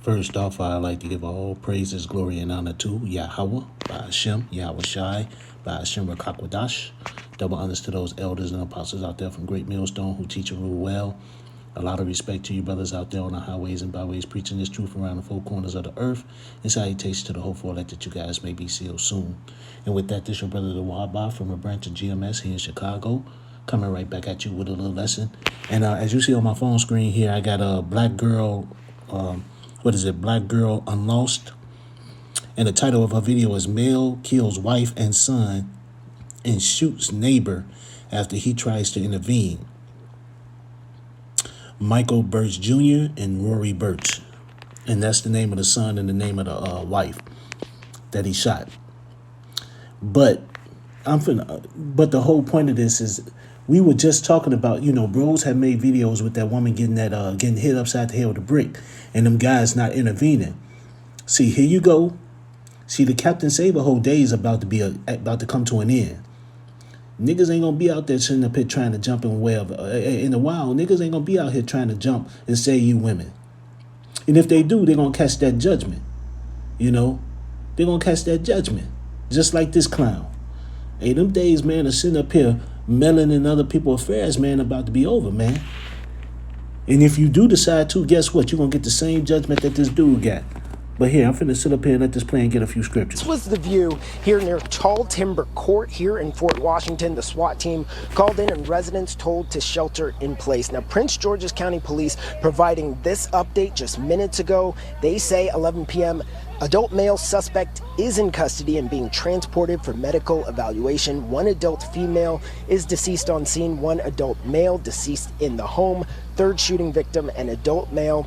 First off, I'd like to give all praises, glory, and honor to Yahweh, by Hashem, Yahweh Shai, by Hashem Rakakwadash. Double honors to those elders and apostles out there from Great Millstone who teach and rule well. A lot of respect to you brothers out there on the highways and byways preaching this truth around the four corners of the earth. And salutations to the hopeful elect that you guys may be sealed soon. And with that, this your brother the Wahba from a branch of GMS here in Chicago. Coming right back at you with a little lesson. And as you see on my phone screen here, I got a black girl, Black Girl Unlost. And the title of her video is Male Kills Wife and Son and Shoots Neighbor After He Tries to Intervene. Michael Birch Jr. and Rory Birch. And that's the name of the son and the name of the wife that he shot. But the whole point of this is we were just talking about, bros had made videos with that woman getting hit upside the head with a brick and them guys not intervening. See, here you go. See, the Captain Saber whole day is about to come to an end. Niggas ain't gonna be out there sitting up here trying to jump in in the wild. Niggas ain't gonna be out here trying to jump and say you women. And if they do, they're gonna catch that judgment. They're gonna catch that judgment. Just like this clown. Hey, them days, man, of sitting up here meddling in other people's affairs, man, about to be over, man. And if you do decide to, guess what? You're gonna get the same judgment that this dude got. But here, I'm finna sit up here and let this play and get a few scriptures. This was the view here near Tall Timber Court here in Fort Washington. The SWAT team called in and residents told to shelter in place. Now, Prince George's County Police providing this update just minutes ago. They say 11 p.m. adult male suspect is in custody and being transported for medical evaluation. One adult female is deceased on scene. One adult male deceased in the home. Third shooting victim, an adult male,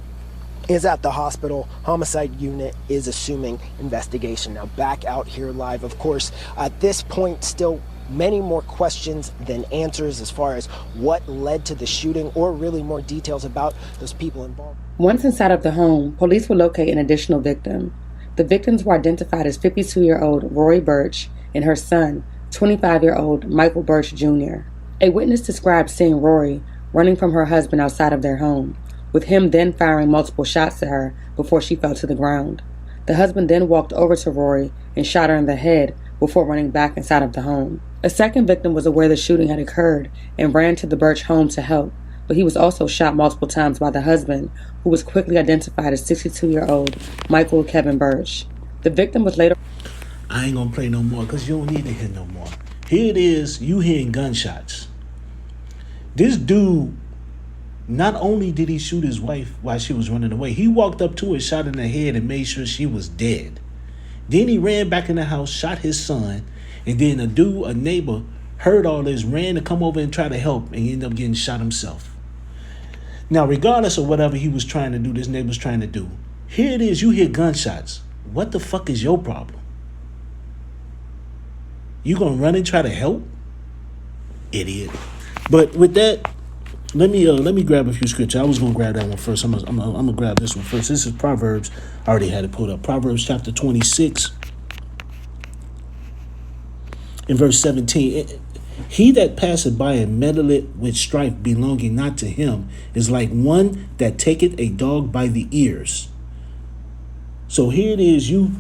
is at the hospital. Homicide unit is assuming investigation. Now back out here live, of course, at this point, still many more questions than answers as far as what led to the shooting or really more details about those people involved. Once inside of the home, police will locate an additional victim. The victims were identified as 52-year-old Rory Birch and her son, 25-year-old Michael Birch Jr. A witness described seeing Rory running from her husband outside of their home, with him then firing multiple shots at her before she fell to the ground. The husband then walked over to Rory and shot her in the head before running back inside of the home. A second victim was aware the shooting had occurred and ran to the Birch home to help, but he was also shot multiple times by the husband, who was quickly identified as 62-year-old Michael Kevin Birch. The victim was later... I ain't gonna play no more because you don't need to hear no more. Here it is, you hearing gunshots. This dude, not only did he shoot his wife while she was running away, he walked up to her, shot in the head, and made sure she was dead. Then he ran back in the house, shot his son, and then a neighbor, heard all this, ran to come over and try to help, and he ended up getting shot himself. Now, regardless of whatever he was trying to do, this neighbor was trying to do, here it is, you hear gunshots. What the fuck is your problem? You gonna run and try to help? Idiot. But with that, let me grab a few scriptures. I was gonna grab that one first. I'm gonna grab this one first. This is Proverbs. I already had it pulled up. Proverbs chapter 26, in verse 17. He that passeth by and meddleth with strife belonging not to him is like one that taketh a dog by the ears. So here it is. You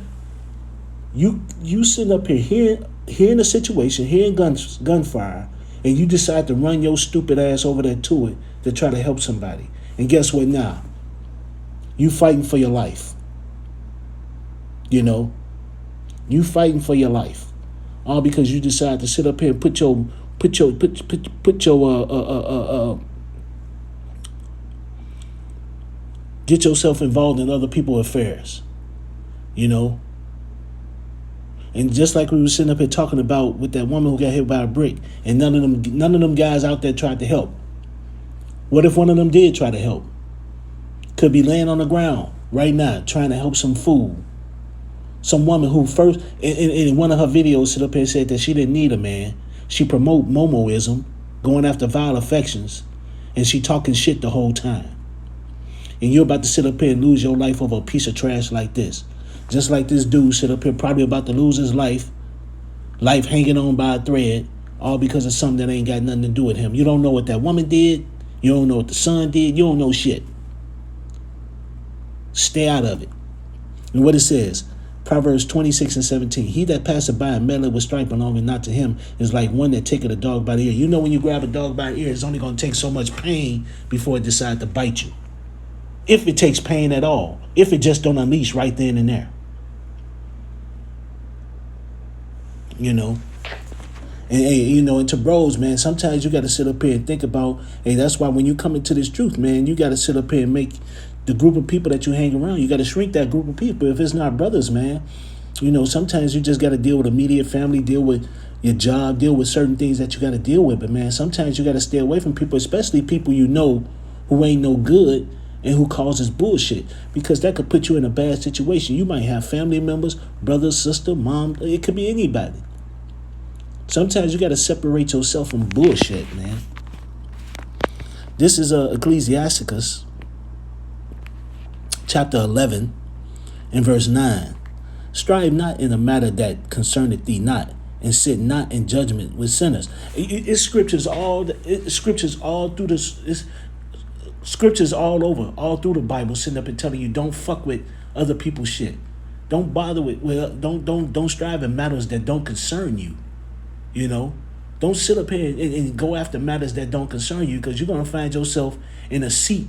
sitting up here hearing a situation, hearing gunfire, and you decide to run your stupid ass over there to it to try to help somebody. And guess what now? You fighting for your life. You fighting for your life. All because you decide to sit up here and get yourself involved in other people's affairs. And just like we were sitting up here talking about with that woman who got hit by a brick, and none of them guys out there tried to help. What if one of them did try to help? Could be laying on the ground right now trying to help some fool. Some woman who first, in one of her videos, sit up here and said that she didn't need a man. She promote Momoism, going after vile affections, and she talking shit the whole time. And you're about to sit up here and lose your life over a piece of trash like this. Just like this dude sit up here probably about to lose his life hanging on by a thread, all because of something that ain't got nothing to do with him. You don't know what that woman did. You don't know what the son did. You don't know shit. Stay out of it. And what it says, Proverbs 26:17. He that passeth by and meddleth with strife belonging not to him is like one that taketh a dog by the ear. You know, when you grab a dog by the ear, it's only going to take so much pain before it decides to bite you. If it takes pain at all. If it just don't unleash right then and there. You know. And hey, you know, and to bros, man, sometimes you got to sit up here and think about, hey, that's why when you come into this truth, man, you got to sit up here and make the group of people that you hang around, you got to shrink that group of people. If it's not brothers, man, you know, sometimes you just got to deal with immediate family, deal with your job, deal with certain things that you got to deal with. But, man, sometimes you got to stay away from people, especially people you know who ain't no good and who causes bullshit, because that could put you in a bad situation. You might have family members, brother, sister, mom. It could be anybody. Sometimes you got to separate yourself from bullshit, man. This is Ecclesiasticus chapter 11 and verse 9. Strive not in a matter that concerneth thee not, and sit not in judgment with sinners. It's scriptures all through this. It's scriptures all over, all through the Bible, sitting up and telling you don't fuck with other people's shit. Don't bother with don't strive in matters that don't concern you. You know, don't sit up here and go after matters that don't concern you, because you're going to find yourself in a seat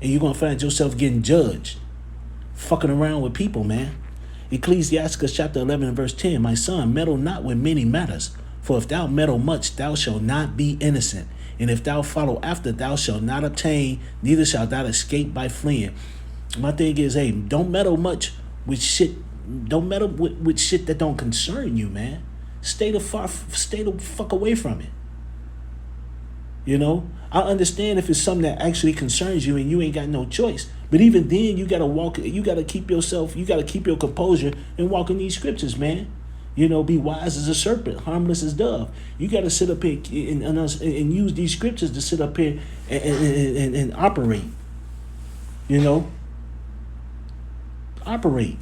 and you're going to find yourself getting judged. Fucking around with people, man. Ecclesiasticus chapter 11 and verse 10. My son, meddle not with many matters, for if thou meddle much, thou shalt not be innocent. And if thou follow after, thou shalt not obtain, neither shalt thou escape by fleeing. My thing is, hey, don't meddle much with shit. Don't meddle with shit that don't concern you, man. Stay the fuck away from it. You know, I understand if it's something that actually concerns you and you ain't got no choice. But even then, you gotta keep your composure and walk in these scriptures, man. You know, be wise as a serpent, harmless as dove. You gotta sit up here and use these scriptures to sit up here and operate. You know, operate.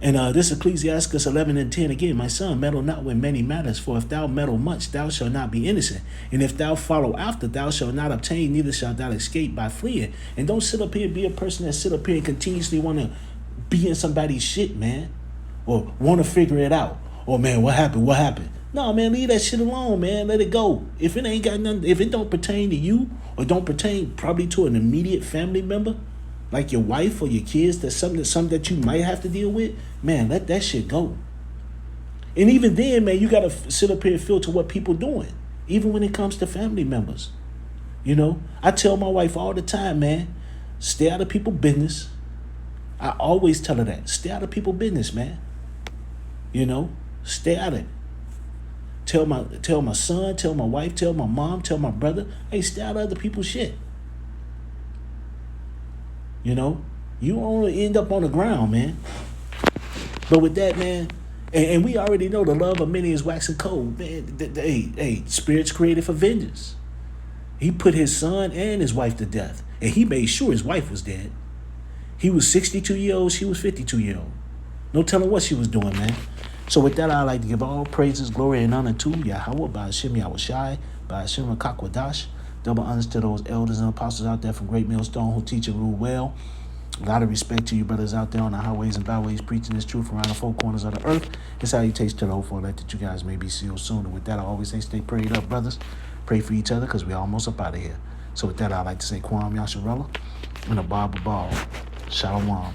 And this Ecclesiasticus 11 and 10 again. My son, meddle not with many matters, for if thou meddle much, thou shalt not be innocent. And if thou follow after, thou shalt not obtain, neither shalt thou escape by fleeing. And don't sit up here and be a person that sit up here and continuously want to be in somebody's shit, man. Or want to figure it out. Or, man, what happened? No, man, leave that shit alone, man. Let it go. If it ain't got nothing, if it don't pertain to you, or don't pertain probably to an immediate family member, like your wife or your kids, that's something that you might have to deal with, man, let that shit go. And even then, man, you got to sit up here and filter what people doing, even when it comes to family members. You know, I tell my wife all the time, man, stay out of people's business. I always tell her that. Stay out of people's business, man. You know, stay out of it. Tell my son, tell my wife, tell my mom, tell my brother, hey, stay out of other people's shit. You know, you only end up on the ground, man. But with that, man, and we already know the love of many is waxing cold, man. Hey, spirits created for vengeance. He put his son and his wife to death, and he made sure his wife was dead. He was 62 years old, she was 52 years old. No telling what she was doing, man. So with that, I'd like to give all praises, glory, and honor to Yahweh, by Hashem Yahushai, by Hashem Kakwadash. Double honors to those elders and apostles out there from Great Millstone who teach and rule well. A lot of respect to you brothers out there on the highways and byways preaching this truth around the four corners of the earth. It's how you taste to the hope for that you guys may be sealed soon. And with that, I always say stay prayed up, brothers. Pray for each other because we're almost up out of here. So with that, I'd like to say Kwam Yasharella and a Bob Shalom.